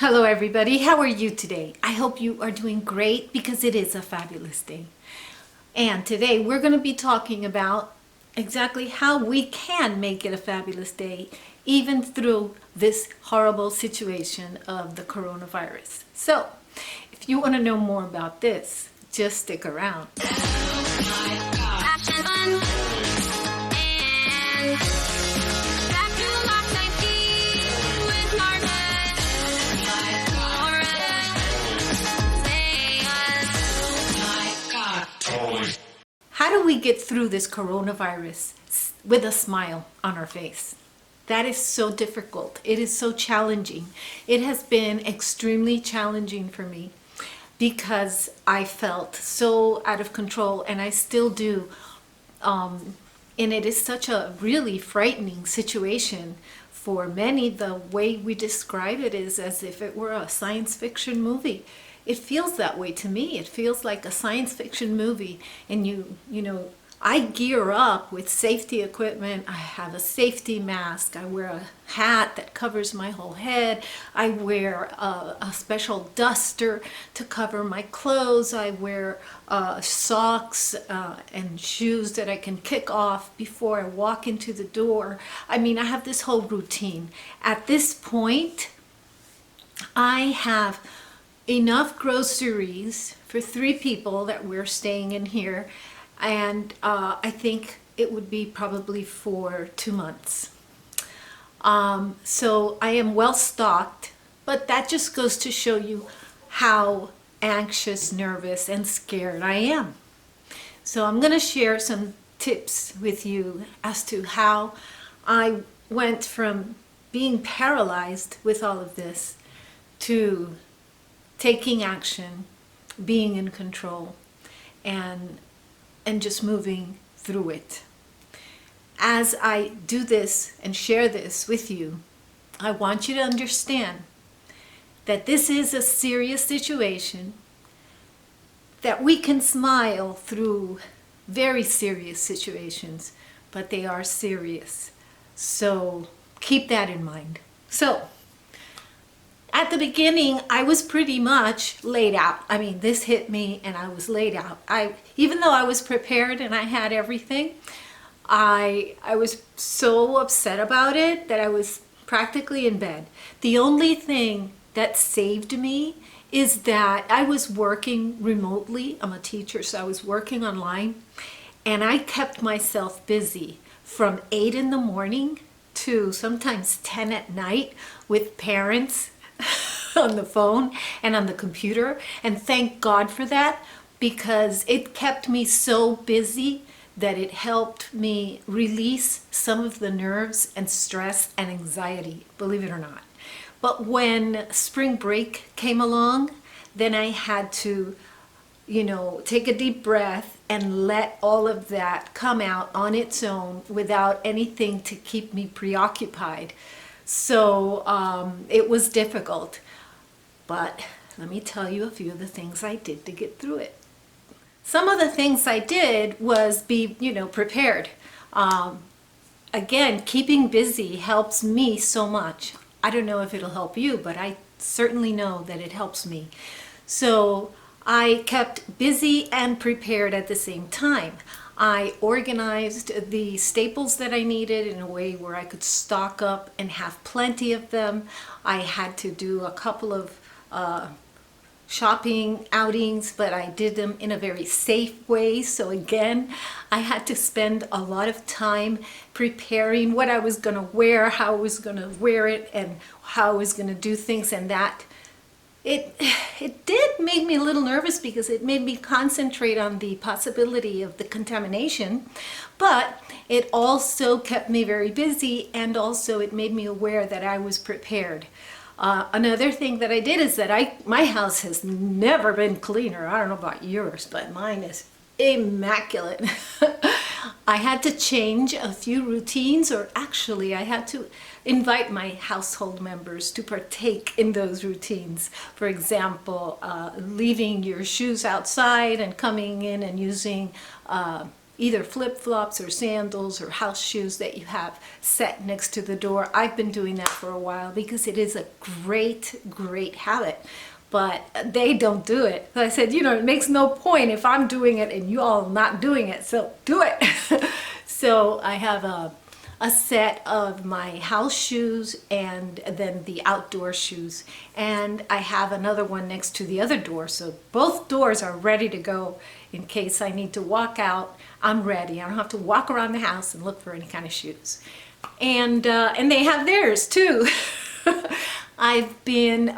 Hello everybody, how are you today? I hope you are doing great because it is a fabulous day. And today we're going to be talking about exactly how we can make it a fabulous day even through this horrible situation of the coronavirus. So, if you want to know more about this, just stick around. How do we get through this coronavirus with a smile on our face? That is so difficult. It is so challenging. It has been extremely challenging for me because I felt so out of control, and I still do. And it is such a really frightening situation for many. The way we describe it is as if it were a science fiction movie. It feels that way to me. It feels like a science fiction movie, and I gear up with safety equipment. I have a safety mask. I wear a hat that covers my whole head. I wear a special duster to cover my clothes. I wear socks and shoes that I can kick off before I walk into the door. I mean, I have this whole routine. At this point, I have enough groceries for 3 people that we're staying in here, and I think it would be probably for 2 months. So I am well stocked, but that just goes to show you how anxious, nervous, and scared I am. So I'm going to share some tips with you as to how I went from being paralyzed with all of this to taking action, being in control, and just moving through it. As I do this and share this with you, I want you to understand that this is a serious situation, that we can smile through very serious situations, but they are serious. So keep that in mind. So, at the beginning, I was pretty much laid out. I mean, this hit me and I was laid out. Even though I was prepared and I had everything, I was so upset about it that I was practically in bed. The only thing that saved me is that I was working remotely. I'm a teacher, so I was working online, and I kept myself busy from 8 in the morning to sometimes 10 at night with parents on the phone and on the computer, and thank God for that, because it kept me so busy that it helped me release some of the nerves and stress and anxiety, believe it or not. But when spring break came along, then I had to take a deep breath and let all of that come out on its own without anything to keep me preoccupied. So it was difficult, but let me tell you a few of the things I did to get through it. Some of the things I did was be, prepared. Again, keeping busy helps me so much. I don't know if it'll help you, but I certainly know that it helps me. So I kept busy and prepared at the same time. I organized the staples that I needed in a way where I could stock up and have plenty of them. I had to do a couple of shopping outings, but I did them in a very safe way. So again, I had to spend a lot of time preparing what I was going to wear, how I was going to wear it, and how I was going to do things, and that it did make me a little nervous because it made me concentrate on the possibility of the contamination, but it also kept me very busy, and also it made me aware that I was prepared. Another thing that I did is that my house has never been cleaner. I don't know about yours, but mine is immaculate. I had to change a few routines, or actually I had to invite my household members to partake in those routines. For example, leaving your shoes outside and coming in and using either flip-flops or sandals or house shoes that you have set next to the door. I've been doing that for a while because it is a great habit, but they don't do it. So I said, you know, it makes no point if I'm doing it and you all not doing it, so do it. So I have a set of my house shoes and then the outdoor shoes, and I have another one next to the other door, so both doors are ready to go in case I need to walk out. I'm ready. I don't have to walk around the house and look for any kind of shoes. And they have theirs too. I've been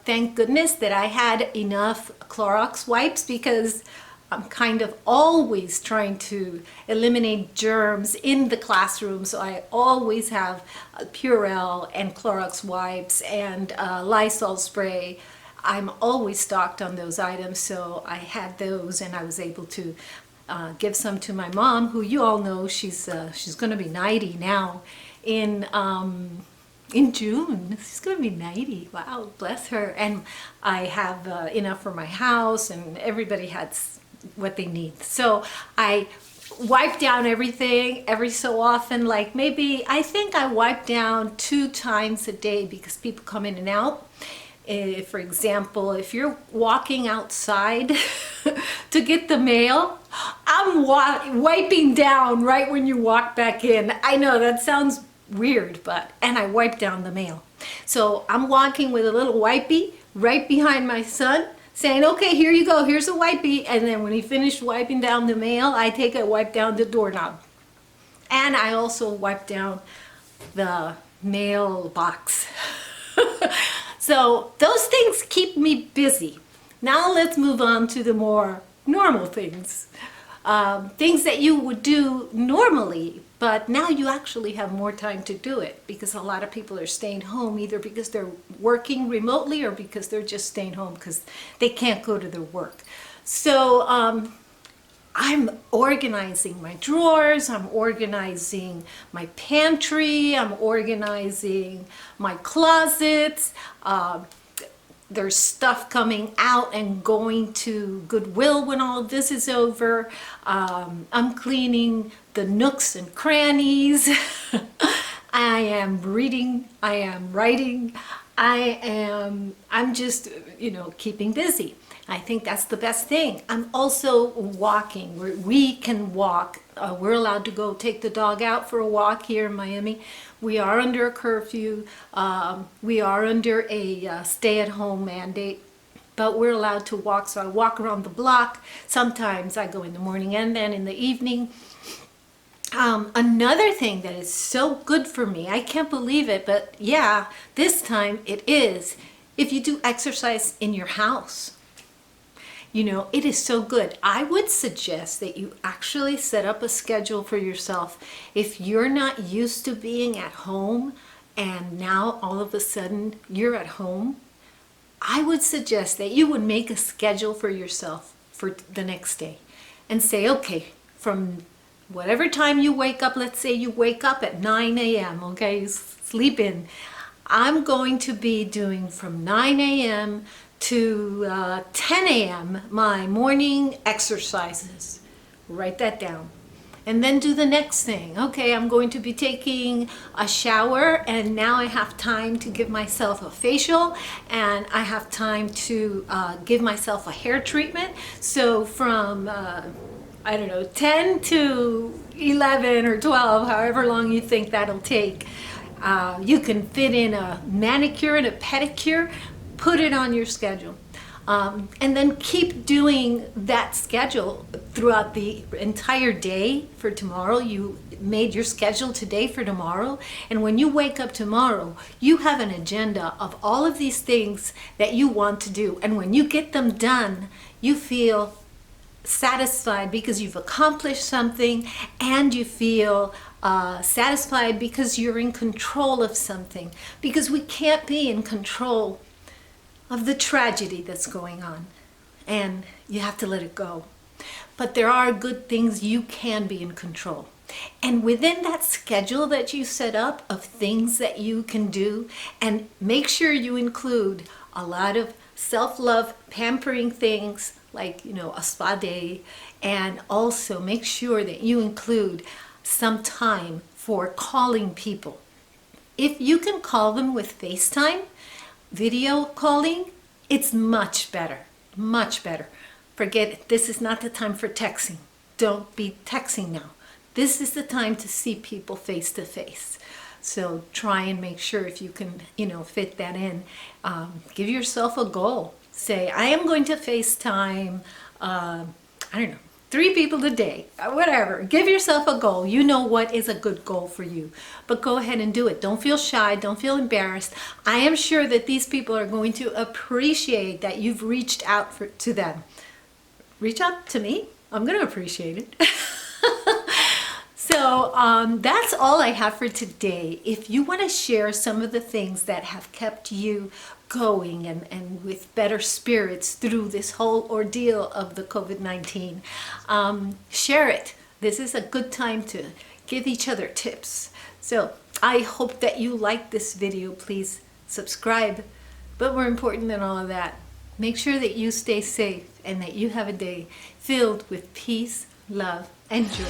thank goodness that I had enough Clorox wipes, because I'm kind of always trying to eliminate germs in the classroom, so I always have Purell and Clorox wipes and Lysol spray. I'm always stocked on those items, so I had those, and I was able to give some to my mom, who you all know she's going to be 90 now in June. She's going to be 90. Wow, bless her. And I have enough for my house, and everybody has what they need. So I wipe down everything every so often, like maybe, I think I wipe down 2 times a day because people come in and out. For example, if you're walking outside to get the mail, I'm wiping down right when you walk back in. I know that sounds weird, and I wipe down the mail. So I'm walking with a little wipey right behind my son, saying, okay, here you go, here's a wipey. And then when he finished wiping down the mail, I take a wipe down the doorknob. And I also wipe down the mail box. So those things keep me busy. Now let's move on to the more normal things. Things that you would do normally, but now you actually have more time to do it, because a lot of people are staying home either because they're working remotely or because they're just staying home because they can't go to their work. So I'm organizing my drawers, I'm organizing my pantry, I'm organizing my closets. There's stuff coming out and going to Goodwill when all of this is over. I'm cleaning the nooks and crannies. I am reading, I am writing, I'm just, you know, keeping busy. I think that's the best thing. I'm also walking. We can walk. We're allowed to go take the dog out for a walk here in Miami. We are under a curfew. We are under a stay-at-home mandate, but we're allowed to walk. So I walk around the block. Sometimes I go in the morning and then in the evening. Another thing that is so good for me, I can't believe it, but yeah, this time it is, if you do exercise in your house. You know, it is so good. I would suggest that you actually set up a schedule for yourself. If you're not used to being at home and now all of a sudden you're at home, I would suggest that you would make a schedule for yourself for the next day and say, okay, from whatever time you wake up, let's say you wake up at 9 a.m., okay, you sleep in. I'm going to be doing from 9 a.m. to 10 a.m. my morning exercises. Write that down. And then do the next thing. Okay, I'm going to be taking a shower, and now I have time to give myself a facial, and I have time to give myself a hair treatment. So from, I don't know, 10 to 11 or 12, however long you think that'll take, you can fit in a manicure and a pedicure. Put it on your schedule. And then keep doing that schedule throughout the entire day for tomorrow. You made your schedule today for tomorrow. And when you wake up tomorrow, you have an agenda of all of these things that you want to do. And when you get them done, you feel satisfied because you've accomplished something, and you feel satisfied because you're in control of something. Because we can't be in control of the tragedy that's going on, and you have to let it go. But there are good things you can be in control. And within that schedule that you set up of things that you can do, and make sure you include a lot of self-love, pampering things like, a spa day, and also make sure that you include some time for calling people. If you can call them with FaceTime, video calling, it's much better, much better. Forget it. This is not the time for texting. Don't be texting now. This is the time to see people face to face. So try and make sure if you can, fit that in. Give yourself a goal. Say, I am going to FaceTime, I don't know, 3 people a day, whatever. Give yourself a goal. You know what is a good goal for you. But go ahead and do it. Don't feel shy. Don't feel embarrassed. I am sure that these people are going to appreciate that you've reached out to them. Reach out to me. I'm going to appreciate it. So that's all I have for today. If you want to share some of the things that have kept you going and with better spirits through this whole ordeal of the COVID-19, share it. This is a good time to give each other tips. So I hope that you like this video. Please subscribe. But more important than all of that, make sure that you stay safe and that you have a day filled with peace, love, and joy.